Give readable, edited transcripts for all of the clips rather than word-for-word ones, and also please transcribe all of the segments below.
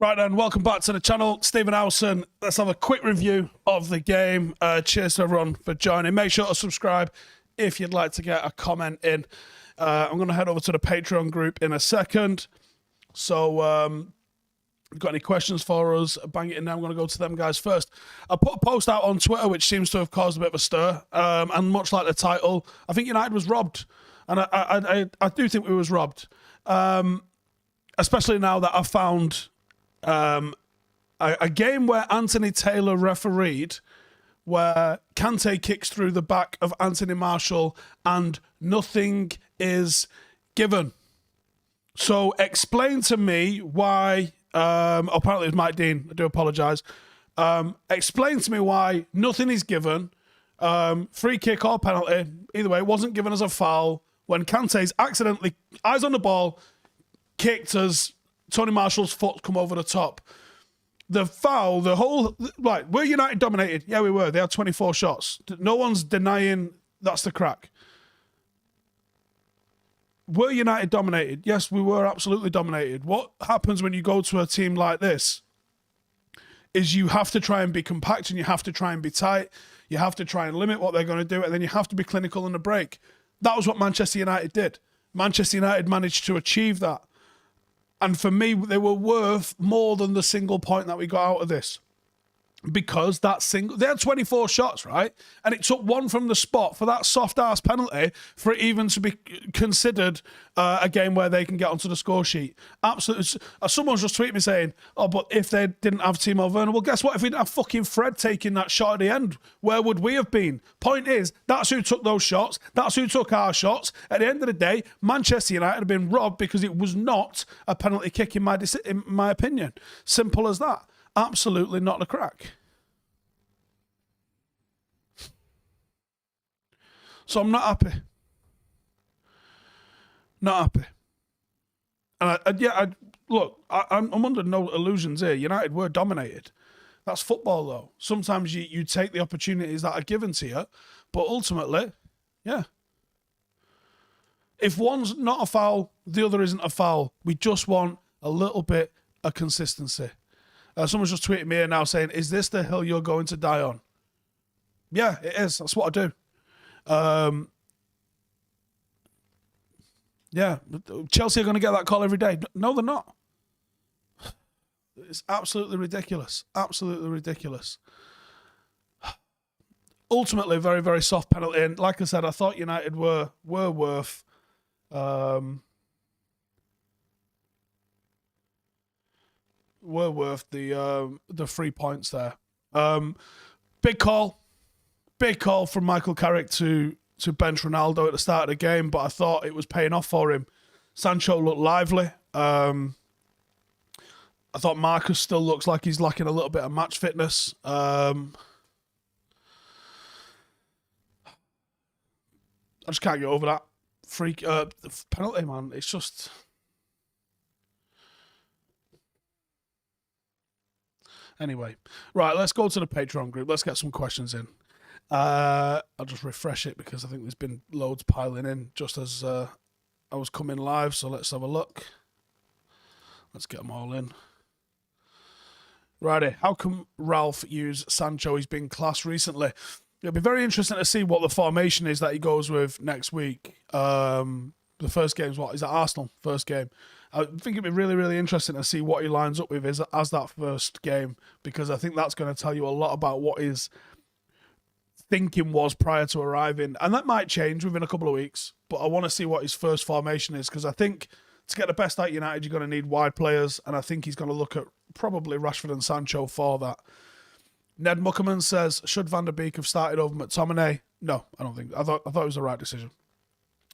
Right then, welcome back to the channel. Stephen Howson. Let's have a quick review of the game. Cheers to everyone for joining. Make sure to subscribe if you'd like to get a comment in. I'm going to head over to the Patreon group in a second. So, if you've got any questions for us, bang it in there. I'm going to go to them guys first. I put a post out on Twitter, which seems to have caused a bit of a stir. And much like the title, I think United was robbed. And I do think we was robbed. Especially now that I've found a game where Anthony Taylor refereed, where Kante kicks through the back of Anthony Martial and nothing is given. So explain to me why, apparently it was Mike Dean, I do apologise. Explain to me why nothing is given, free kick or penalty, either way, it wasn't given as a foul when Kante's accidentally, eyes on the ball, kicked as Tony Marshall's foot come over the top. The foul, the whole, right, were United dominated? Yeah, we were. They had 24 shots. No one's denying that's the crack. Were United dominated? Yes, we were absolutely dominated. What happens when you go to a team like this is you have to try and be compact and you have to try and be tight. You have to try and limit what they're going to do, and then you have to be clinical in the break. That was what Manchester United did. Manchester United managed to achieve that. And for me, they were worth more than the single point that we got out of this. Because they had 24 shots, right? And it took one from the spot for that soft-ass penalty for it even to be considered a game where they can get onto the score sheet. Absolutely. Someone's just tweeted me saying, oh, but if they didn't have Timo Werner, well, guess what? If we didn't have fucking Fred taking that shot at the end, where would we have been? Point is, that's who took those shots. That's who took our shots. At the end of the day, Manchester United have been robbed because it was not a penalty kick in my opinion. Simple as that. Absolutely not a crack. So I'm not happy. Not happy. And look, I'm under no illusions here. United were dominated. That's football, though. Sometimes you take the opportunities that are given to you, but ultimately, yeah. If one's not a foul, the other isn't a foul. We just want a little bit of consistency. Someone's just tweeting me here now saying, is this the hill you're going to die on? Yeah, it is. That's what I do. Yeah, Chelsea are going to get that call every day. No, they're not. It's absolutely ridiculous. Absolutely ridiculous. Ultimately, very, very soft penalty. And like I said, I thought United were worth... were worth the 3 points there. Big call from Michael Carrick to bench Ronaldo at the start of the game, but I thought it was paying off for him. Sancho looked lively. I thought Marcus still looks like he's lacking a little bit of match fitness. I just can't get over that penalty, man. It's just... Anyway, right, let's go to the Patreon group. Let's get some questions in. I'll just refresh it because I think there's been loads piling in just as I was coming live. So let's have a look. Let's get them all in. Righty, how come Ralph use Sancho? He's been class recently. It'll be very interesting to see what the formation is that he goes with next week. The first game's what? Is that Arsenal? First game. I think it'd be really, really interesting to see what he lines up with as that first game, because I think that's going to tell you a lot about what his thinking was prior to arriving. And that might change within a couple of weeks, but I want to see what his first formation is, because I think to get the best out of United, you're going to need wide players, and I think he's going to look at probably Rashford and Sancho for that. Ned Muckerman says, should Van der Beek have started over McTominay? No, I don't think. I thought it was the right decision.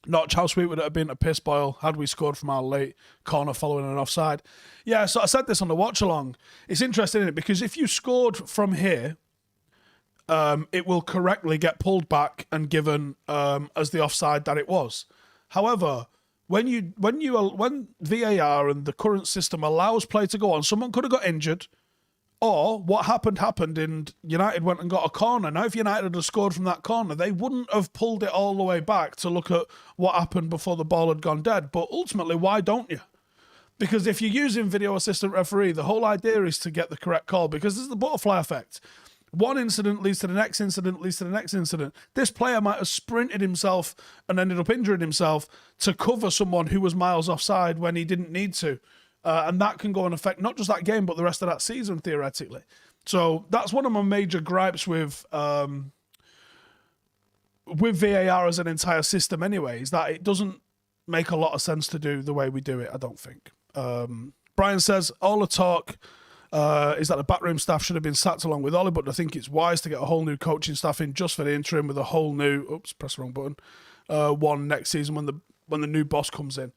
Notch, how sweet would it have been a piss boil had we scored from our late corner following an offside? Yeah, so I said this on the watch along. It's interesting, isn't it? Because if you scored from here, it will correctly get pulled back and given as the offside that it was. However, when VAR and the current system allows play to go on, someone could have got injured, or what happened and United went and got a corner. Now, if United had scored from that corner, they wouldn't have pulled it all the way back to look at what happened before the ball had gone dead. But ultimately, why don't you? Because if you're using video assistant referee, the whole idea is to get the correct call, because there's the butterfly effect. One incident leads to the next incident, leads to the next incident. This player might have sprinted himself and ended up injuring himself to cover someone who was miles offside when he didn't need to. And that can go and affect not just that game, but the rest of that season, theoretically. So that's one of my major gripes with VAR as an entire system anyway, is that it doesn't make a lot of sense to do the way we do it, I don't think. Brian says, all the talk is that the backroom staff should have been sacked along with Ollie, but I think it's wise to get a whole new coaching staff in just for the interim with a whole new, press the wrong button, one next season when the new boss comes in.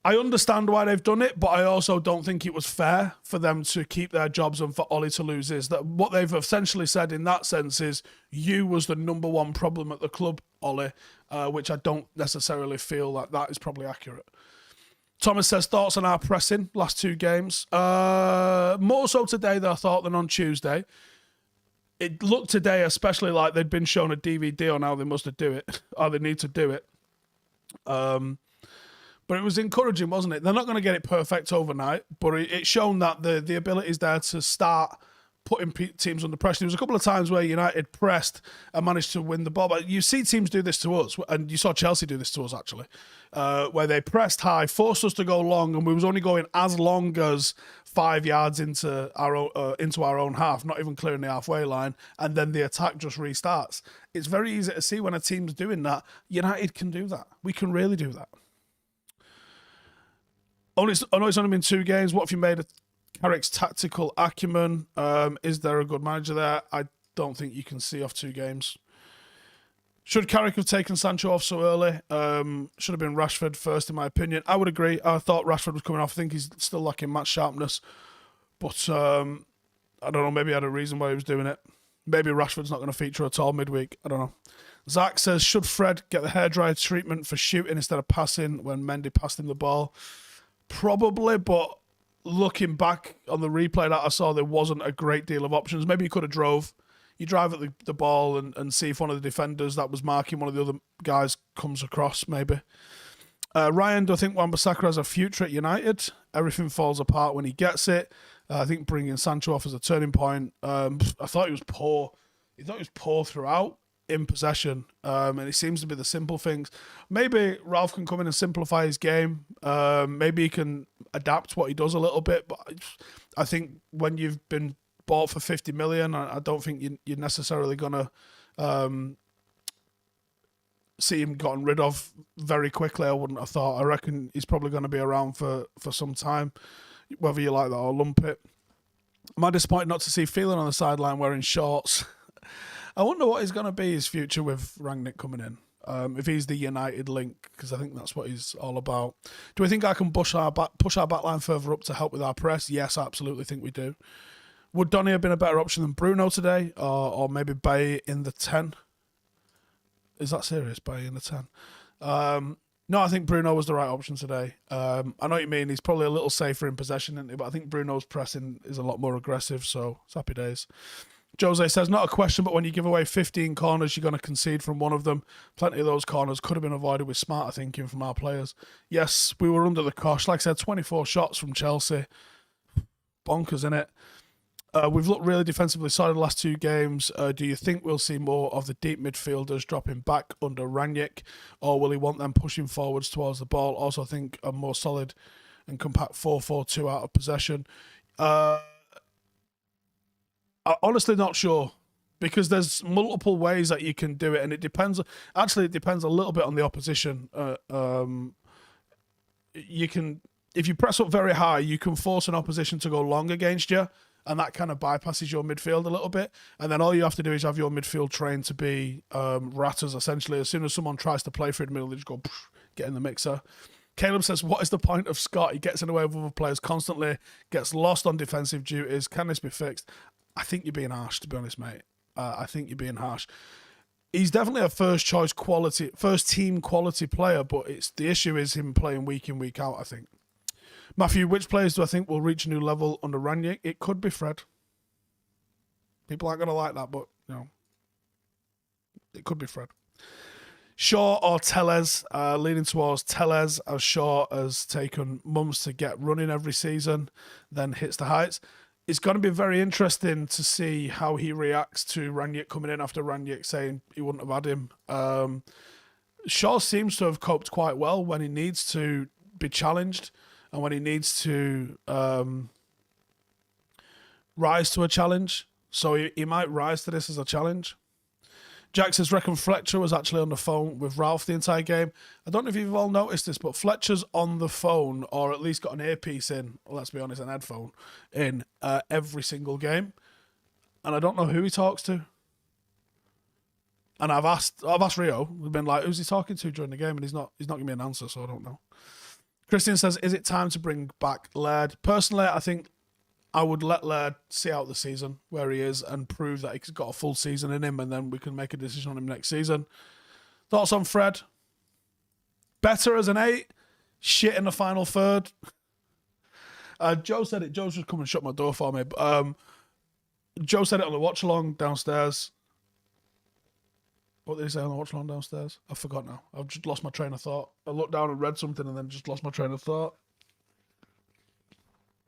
I understand why they've done it, but I also don't think it was fair for them to keep their jobs and for Ollie to lose his. That what they've essentially said in that sense is you was the number one problem at the club, Ollie, which I don't necessarily feel that is probably accurate. Thomas says, thoughts on our pressing last two games? More so today than I thought than on Tuesday. It looked today especially like they'd been shown a DVD on how they must do it, how they need to do it. But it was encouraging, wasn't it? They're not going to get it perfect overnight, but it's shown that the ability is there to start putting teams under pressure. There was a couple of times where United pressed and managed to win the ball. But you see teams do this to us, and you saw Chelsea do this to us, actually, where they pressed high, forced us to go long, and we was only going as long as 5 yards into our own half, not even clearing the halfway line, and then the attack just restarts. It's very easy to see when a team's doing that. United can do that. We can really do that. I know it's only been 2 games. What have you made of Carrick's tactical acumen? Is there a good manager there? I don't think you can see off 2 games. Should Carrick have taken Sancho off so early? Should have been Rashford first, in my opinion. I would agree. I thought Rashford was coming off. I think he's still lacking match sharpness. But I don't know. Maybe he had a reason why he was doing it. Maybe Rashford's not going to feature at all midweek. I don't know. Zach says, should Fred get the hairdryer treatment for shooting instead of passing when Mendy passed him the ball? Probably, but looking back on the replay that I saw, there wasn't a great deal of options. Maybe you could have drove. You drive at the ball and see if one of the defenders that was marking one of the other guys comes across, maybe. Ryan, do I think Wan-Bissaka has a future at United? Everything falls apart when he gets it. I think bringing Sancho off as a turning point. I thought he was poor. He thought he was poor throughout in possession, and it seems to be the simple things. Maybe Ralph can come in and simplify his game. Maybe he can adapt what he does a little bit, but I think when you've been bought for 50 million, I don't think you're necessarily going to see him gotten rid of very quickly. I wouldn't have thought. I reckon he's probably going to be around for some time, whether you like that or lump it. Am I disappointed not to see Phelan on the sideline wearing shorts? I wonder what is going to be his future with Rangnick coming in. If he's the United link, because I think that's what he's all about. Do we think I can push our backline further up to help with our press? Yes, I absolutely think we do. Would Donny have been a better option than Bruno today? Or maybe Baye in the 10? Is that serious, Baye in the 10? No, I think Bruno was the right option today. I know what you mean. He's probably a little safer in possession, isn't he? But I think Bruno's pressing is a lot more aggressive, so it's happy days. Jose says, not a question, but when you give away 15 corners, you're going to concede from one of them. Plenty of those corners could have been avoided with smarter thinking from our players. Yes, we were under the cosh. Like I said, 24 shots from Chelsea. Bonkers, innit? We've looked really defensively solid the last 2 games. Do you think we'll see more of the deep midfielders dropping back under Rangnick, or will he want them pushing forwards towards the ball? Also, I think a more solid and compact 4-4-2 out of possession. I'm honestly not sure, because there's multiple ways that you can do it, and it depends. Actually, it depends a little bit on the opposition. You can, if you press up very high, you can force an opposition to go long against you, and that kind of bypasses your midfield a little bit. And then all you have to do is have your midfield trained to be ratters, essentially. As soon as someone tries to play through the middle, they just go, get in the mixer. Caleb says, what is the point of Scott? He gets in the way of other players constantly, gets lost on defensive duties. Can this be fixed? I think you're being harsh, to be honest, mate. I think you're being harsh. He's definitely a first team quality player, but the issue is him playing week in, week out, I think. Matthew, which players do I think will reach a new level under Rangnick? It could be Fred. People aren't going to like that, but, it could be Fred. Shaw or Tellez, leaning towards Tellez, as Shaw has taken months to get running every season, then hits the heights. It's going to be very interesting to see how he reacts to Rangnick coming in after Rangnick saying he wouldn't have had him. Shaw seems to have coped quite well when he needs to be challenged and when he needs to rise to a challenge. So he might rise to this as a challenge. Jack says, reckon Fletcher was actually on the phone with Ralph the entire game. I don't know if you've all noticed this, but Fletcher's on the phone, or at least got an earpiece in, well, let's be honest, an headphone, in every single game. And I don't know who he talks to. And I've asked Rio, we've been like, who's he talking to during the game? And he's not giving me an answer, so I don't know. Christian says, is it time to bring back Laird? Personally, I think I would let Laird see out the season where he is and prove that he's got a full season in him, and then we can make a decision on him next season. Thoughts on Fred? Better as an 8, shit in the final third. Joe said it. Joe's just come and shut my door for me. Joe said it on the watch along downstairs. What did he say on the watch along downstairs? I forgot now. I've just lost my train of thought. I looked down and read something and then just lost my train of thought.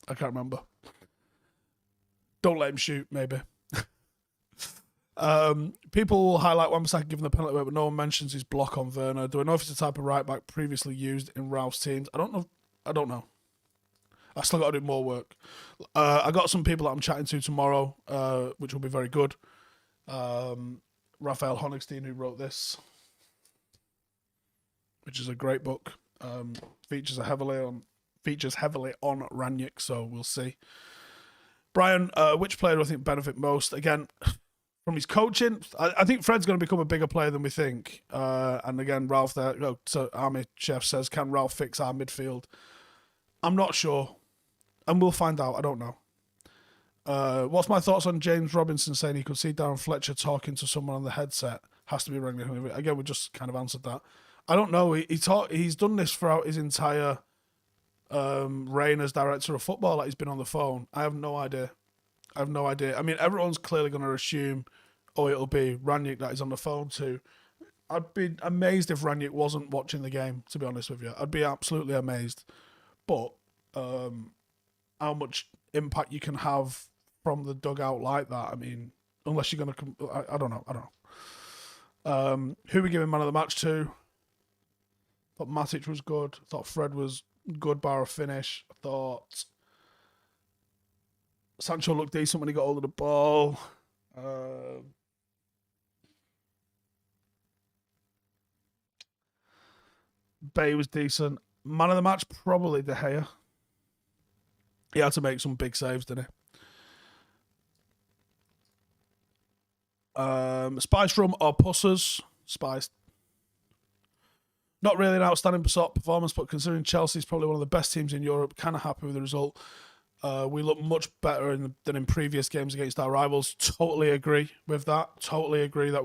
I can't remember. Don't let him shoot, maybe. People will highlight Wan-Bissaka giving the penalty away, but no one mentions his block on Werner. Do I know if it's the type of right back previously used in Ralph's teams? I don't know. I still got to do more work. I got some people that I'm chatting to tomorrow, which will be very good. Raphael Honigstein, who wrote this, which is a great book. Features heavily on Rangnick, so we'll see. Brian, which player do I think benefit most? Again, from his coaching, I think Fred's going to become a bigger player than we think. And again, Ralph there, so Army Chef says, can Ralph fix our midfield? I'm not sure. And we'll find out. I don't know. What's my thoughts on James Robinson saying he could see Darren Fletcher talking to someone on the headset? Has to be Rangnick. Again, we just kind of answered that. I don't know. He's done this throughout his entire reign as director of football. Like, he's been on the phone. I have no idea. I mean, everyone's clearly going to assume, it'll be Rangnick that is on the phone to. I'd be amazed if Rangnick wasn't watching the game, to be honest with you. I'd be absolutely amazed. But how much impact you can have from the dugout like that, I mean, unless you're going to... I don't know. Who we giving man of the match to? Thought Matic was good. Thought Fred was good bar a finish. I thought Sancho looked decent when he got hold of the ball. Bay was decent. Man of the match, probably De Gea. He had to make some big saves, didn't he? Spice Rum or Pussers? Spice. Not really an outstanding performance, but considering Chelsea's probably one of the best teams in Europe, kind of happy with the result. We look much better than in previous games against our rivals. Totally agree with that. Totally agree that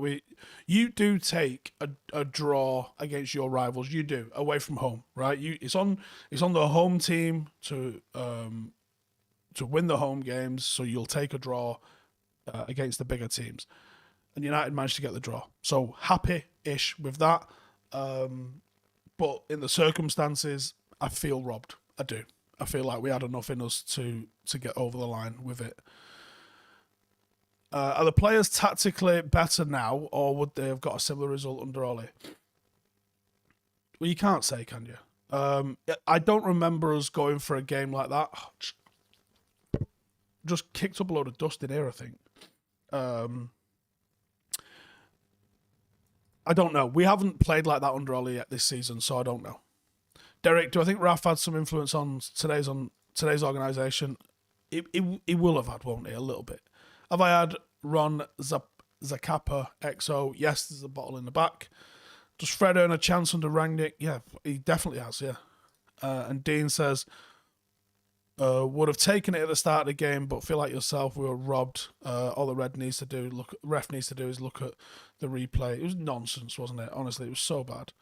you do take a draw against your rivals. You do, away from home, right? It's on the home team to win the home games, so you'll take a draw against the bigger teams. And United managed to get the draw. So happy-ish with that. But in the circumstances, I feel robbed. I do. I feel like we had enough in us to get over the line with it. Are the players tactically better now, or would they have got a similar result under Ole? Well, you can't say, can you? I don't remember us going for a game like that. Just kicked up a load of dust in here, I think. I don't know. We haven't played like that under Ole yet this season, so I don't know. Derek, do I think Raf had some influence on today's organisation? He will have had, won't he? A little bit. Have I had Ron Zacapa XO? Yes, there's a bottle in the back. Does Fred earn a chance under Rangnick? Yeah, he definitely has, yeah. And Dean says, would have taken it at the start of the game, but feel like yourself, we were robbed. All the ref needs to do is look at the replay. It was nonsense, wasn't it? Honestly, it was so bad.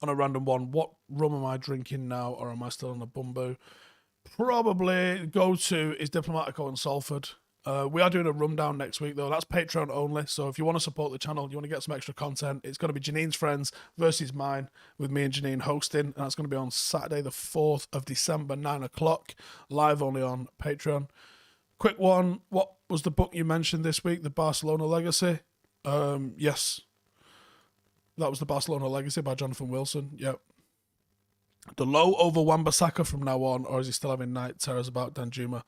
On a random one, what rum am I drinking now, or am I still on the bumbo? Probably go-to is Diplomatico and Salford. We are doing a rundown next week, though. That's Patreon only. So if you want to support the channel, you want to get some extra content, it's going to be Janine's Friends versus mine, with me and Janine hosting. And that's going to be on Saturday, the 4th of December, 9 o'clock, live only on Patreon. Quick one. What was the book you mentioned this week? The Barcelona Legacy? Yes. That was The Barcelona Legacy by Jonathan Wilson. Yep. Delo over Wan-Bissaka from now on, or is he still having night terrors about Danjuma?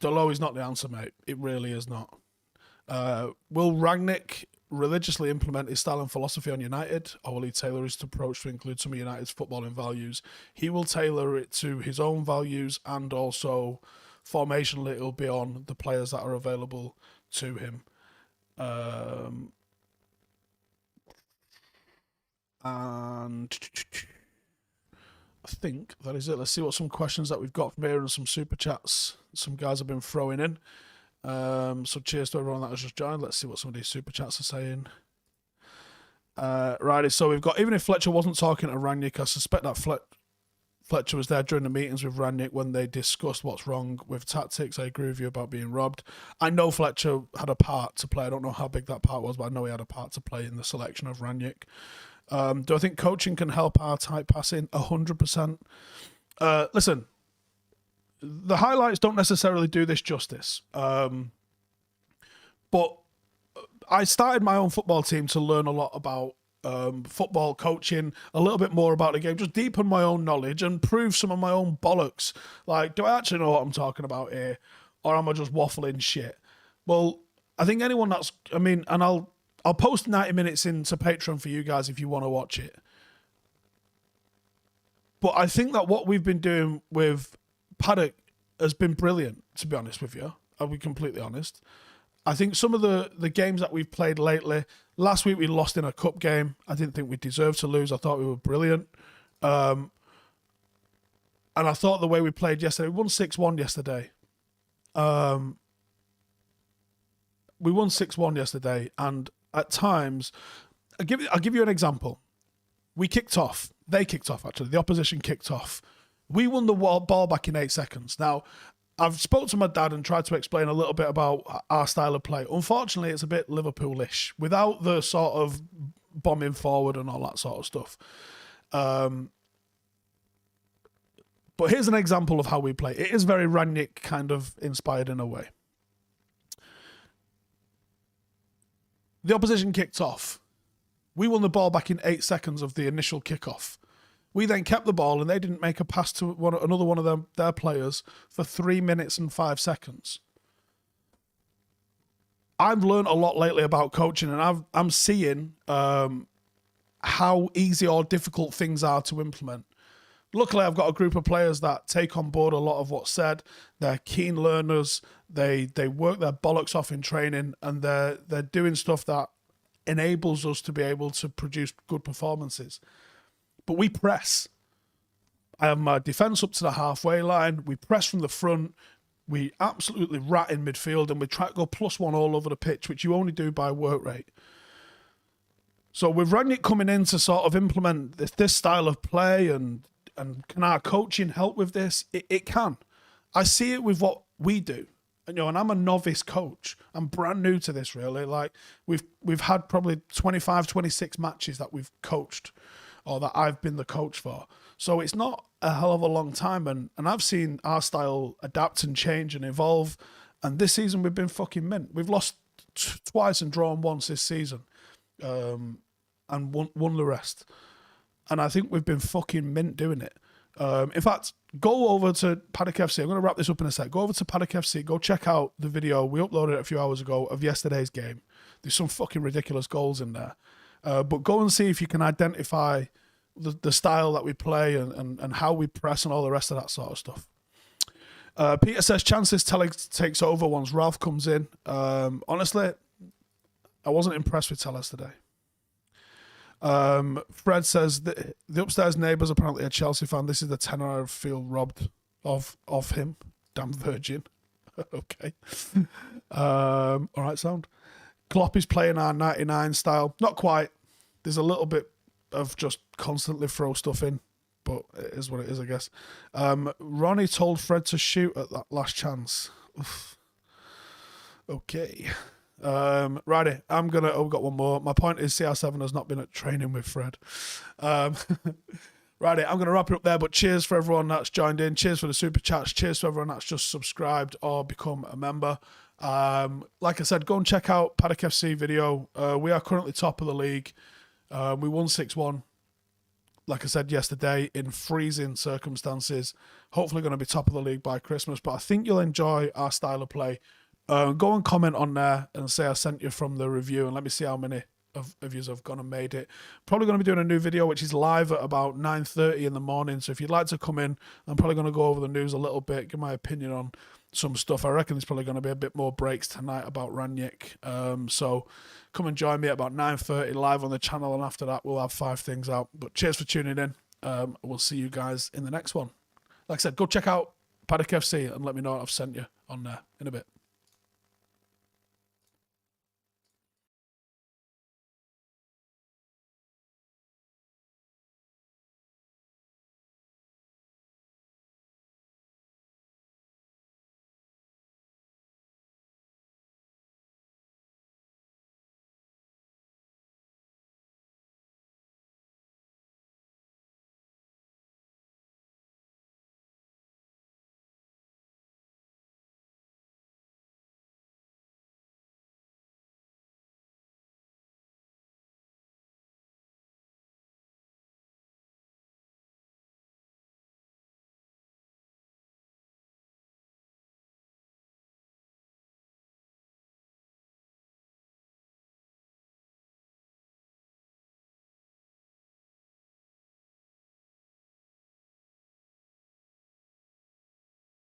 Delo is not the answer, mate. It really is not. Will Rangnick religiously implement his style and philosophy on United, or will he tailor his approach to include some of United's footballing values? He will tailor it to his own values, and also formationally it'll be on the players that are available to him. And I think that is it. Let's see what some questions that we've got from here and some super chats some guys have been throwing in. So cheers to everyone that has just joined. Let's see what some of these super chats are saying. Right, so we've got, even if Fletcher wasn't talking to Rangnick, I suspect that Fletcher was there during the meetings with Rangnick when they discussed what's wrong with tactics. I agree with you about being robbed. I know Fletcher had a part to play. I don't know how big that part was, but I know he had a part to play in the selection of Rangnick. Do I think coaching can help our tight passing? 100%. Listen, the highlights don't necessarily do this justice. But I started my own football team to learn a lot about football coaching, a little bit more about the game, just deepen my own knowledge and prove some of my own bollocks. Like, do I actually know what I'm talking about here? Or am I just waffling shit? Well, I think anyone that's, and I'll post 90 minutes into Patreon for you guys if you want to watch it. But I think that what we've been doing with Paddock has been brilliant, to be honest with you. I'll be completely honest. I think some of the games that we've played lately, last week we lost in a cup game. I didn't think we deserved to lose. I thought we were brilliant. And I thought the way we played yesterday, we won 6-1 yesterday. We won 6-1 yesterday, and at times, I'll give you an example. We kicked off. They kicked off, actually. The opposition kicked off. We won the ball back in 8 seconds. Now, I've spoke to my dad and tried to explain a little bit about our style of play. Unfortunately, it's a bit Liverpoolish, without the sort of bombing forward and all that sort of stuff. But here's an example of how we play. It is very Rangnick kind of inspired in a way. The opposition kicked off. We won the ball back in 8 seconds of the initial kickoff. We then kept the ball and they didn't make a pass to another one of their players for 3 minutes and 5 seconds. I've learned a lot lately about coaching, and I'm seeing how easy or difficult things are to implement. Luckily, I've got a group of players that take on board a lot of what's said. They're keen learners. They work their bollocks off in training, and they're doing stuff that enables us to be able to produce good performances. But we press. I have my defence up to the halfway line. We press from the front. We absolutely rat in midfield, and we try to go +1 all over the pitch, which you only do by work rate. So with Rangnick coming in to sort of implement this style of play, and can our coaching help with this? It can. I see it with what we do. And I'm a novice coach. I'm brand new to this, really. Like, we've had probably 25, 26 matches that we've coached, or that I've been the coach for. So it's not a hell of a long time, and I've seen our style adapt and change and evolve. And this season we've been fucking mint. We've lost twice and drawn once this season, and won the rest. And I think we've been fucking mint doing it. In fact, go over to Paddock FC. I'm going to wrap this up in a sec. Go over to Paddock FC. Go check out the video. We uploaded it a few hours ago of yesterday's game. There's some fucking ridiculous goals in there. But go and see if you can identify the style that we play and how we press and all the rest of that sort of stuff. Peter says, chances Tele takes over once Ralph comes in. Honestly, I wasn't impressed with Tellez today. Fred says, the upstairs neighbour's apparently a Chelsea fan. This is the tenor I feel robbed of him. Damn virgin. Okay. All right, sound. Klopp is playing our 99 style. Not quite. There's a little bit of just constantly throw stuff in, but it is what it is, I guess. Ronnie told Fred to shoot at that last chance. Oof. Okay. Righty, I'm gonna. Oh, we've got one more. My point is, CR7 has not been at training with Fred. Um, righty, I'm gonna wrap it up there. But cheers for everyone that's joined in. Cheers for the super chats. Cheers for everyone that's just subscribed or become a member. Like I said, go and check out Paddock FC video. We are currently top of the league. We won 6-1. Like I said yesterday, in freezing circumstances. Hopefully going to be top of the league by Christmas. But I think you'll enjoy our style of play. Go and comment on there and say I sent you from the review, and let me see how many of you have gone and made it. Probably going to be doing a new video which is live at about 9:30 in the morning. So if you'd like to come in, I'm probably going to go over the news a little bit, give my opinion on some stuff. I reckon there's probably going to be a bit more breaks tonight about Ranić. So come and join me at about 9:30 live on the channel, and after that we'll have 5 things out. But cheers for tuning in. We'll see you guys in the next one. Like I said, go check out Paddock FC and let me know what I've sent you on there in a bit.